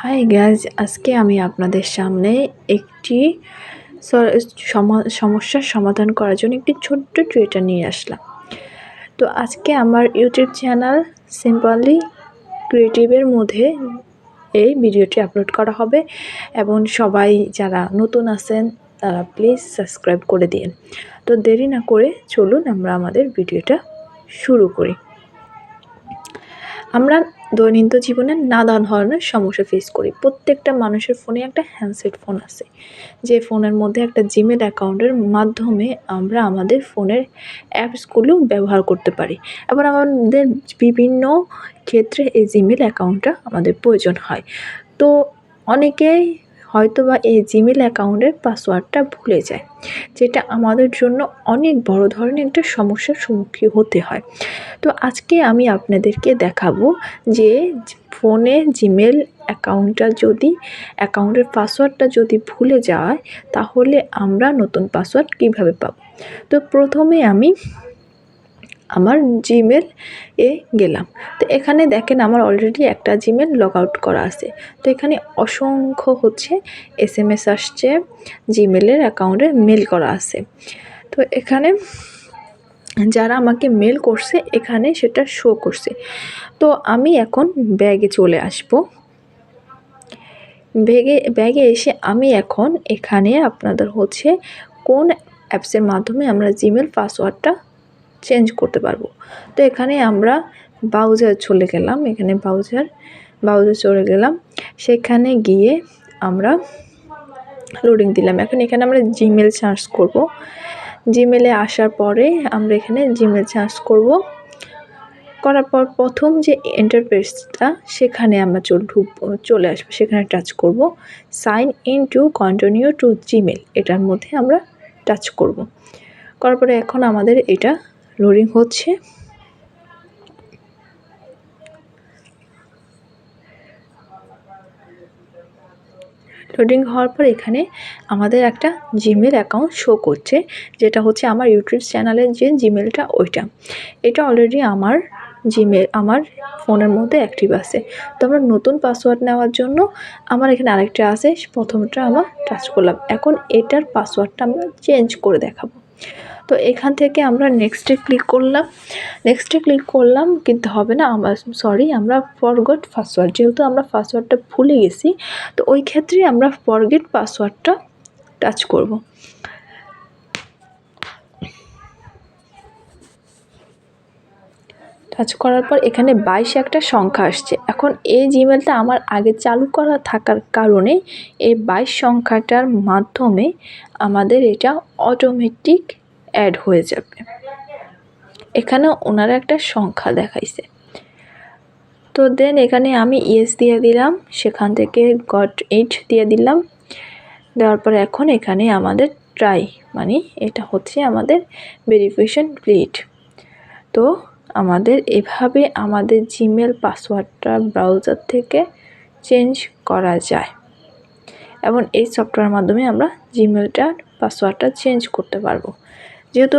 Hi guys, আজকে আমি আপনাদের সামনে একটি সমস্যার সমাধান করার জন্য একটি ছোট্ট টুইটার নিয়ে আসলাম। তো আজকে আমার ইউটিউব চ্যানেল সিম্পলি ক্রিয়েটিভের মধ্যে এই ভিডিওটি আপলোড করা হবে এবং সবাই যারা নতুন আছেন তারা প্লিজ সাবস্ক্রাইব করে দিন। তো দেরি না করে চলুন আমরা আমাদের ভিডিওটা শুরু করি। আমরা দৈনন্দিন জীবনে নানা ধরনের সমস্যা ফেস করি। প্রত্যেকটা মানুষের ফোনে একটা হ্যান্ডসেট ফোন আছে, যে ফোনের মধ্যে একটা জিমেল অ্যাকাউন্টের মাধ্যমে আমরা আমাদের ফোনের অ্যাপসগুলো ব্যবহার করতে পারি। এবার আমাদের বিভিন্ন ক্ষেত্রে এই জিমেল অ্যাকাউন্টটা আমাদের প্রয়োজন হয়। তো অনেকেই হয়তোবা এই জিমেল অ্যাকাউন্টের পাসওয়ার্ডটা ভুলে যায়, যেটা আমাদের জন্য অনেক বড় ধরনের একটা সমস্যার সম্মুখীন হতে হয়। তো আজকে আমি আপনাদেরকে দেখাবো যে ফোনে জিমেল অ্যাকাউন্টের পাসওয়ার্ডটা যদি ভুলে যায় তাহলে আমরা নতুন পাসওয়ার্ড কিভাবে পাবো। তো প্রথমে আমি আমার জিমেল এ গেলাম। তো এখানে দেখেন আমার অলরেডি একটা জিমেল লগ আউট করা আছে। তো এখানে অসংখ্য SMS আসছে, জিমেলের অ্যাকাউন্টে মেল করা আছে। তো এখানে যারা আমাকে মেল করছে এখানে সেটা শো করছে। তো আমি এখন ব্যাগে চলে আসব। ব্যাগে এসে আমি এখন এখানে আপনাদের কোন অ্যাপসের মাধ্যমে আমরা জিমেল পাসওয়ার্ডটা চেঞ্জ করতে পারবো। তো এখানে আমরা ব্রাউজার চলে গেলাম। এখানে ব্রাউজার চলে গেলাম। সেখানে গিয়ে আমরা লোডিং দিলাম। এখন এখানে আমরা জিমেল সার্চ করব। জিমেলে আসার পরে আমরা এখানে জিমেল সার্চ করার পর প্রথম যে ইন্টারফেসটা সেখানে আমরা চলে আসবো। সেখানে টাচ করব, sign in to continue to Gmail, এটার মধ্যে আমরা টাচ করব। করার পরে এখন আমাদের এটা লোডিং হচ্ছে। লোডিং হওয়ার পর এখানে আমাদের একটা জিমেল অ্যাকাউন্ট শো করছে, যেটা আমার ইউটিউব চ্যানেলের যে জিমেলটা এটা অলরেডি আমার ফোনের মধ্যে অ্যাক্টিভ আছে। তো আমরা নতুন পাসওয়ার্ড নেওয়ার জন্য আমার এখানে আরেকটা আছে, প্রথমটা আমার টাচ করলাম। এখন এটার পাসওয়ার্ডটা আমরা চেঞ্জ করে দেখাবো। তো এখান থেকে আমরা নেক্সটে ক্লিক করলাম কিন্তু হবে না। আমরা ফরগট পাসওয়ার্ড, যেহেতু আমরা পাসওয়ার্ডটা ভুলে গেছি, তো ওই ক্ষেত্রে আমরা ফরগেট পাসওয়ার্ডটা টাচ করব। টাচ করার পর এখানে 22 একটা সংখ্যা আসছে। এখন এই জিমেলটা আমার আগে চালু করা থাকার কারণে এই 22 সংখ্যাটার মাধ্যমে আমাদের এটা অটোমেটিক অ্যাড হয়ে যাবে। এখানে ওনারা একটা সংখ্যা দেখাইছে। তো দেন এখানে আমি ইয়েস দিয়ে দিলাম, সেখান থেকে গট ইট দিয়ে দিলাম। দেওয়ার পরে এখন এখানে আমাদের ট্রাই, মানে এটা আমাদের ভেরিফিকেশন কমপ্লিট। তো আমাদের এভাবে আমাদের জিমেল পাসওয়ার্ডটা ব্রাউজার থেকে চেঞ্জ করা যায় এবং এই সফটওয়্যারের মাধ্যমে আমরা জিমেলটার পাসওয়ার্ডটা চেঞ্জ করতে পারবো। যেহেতু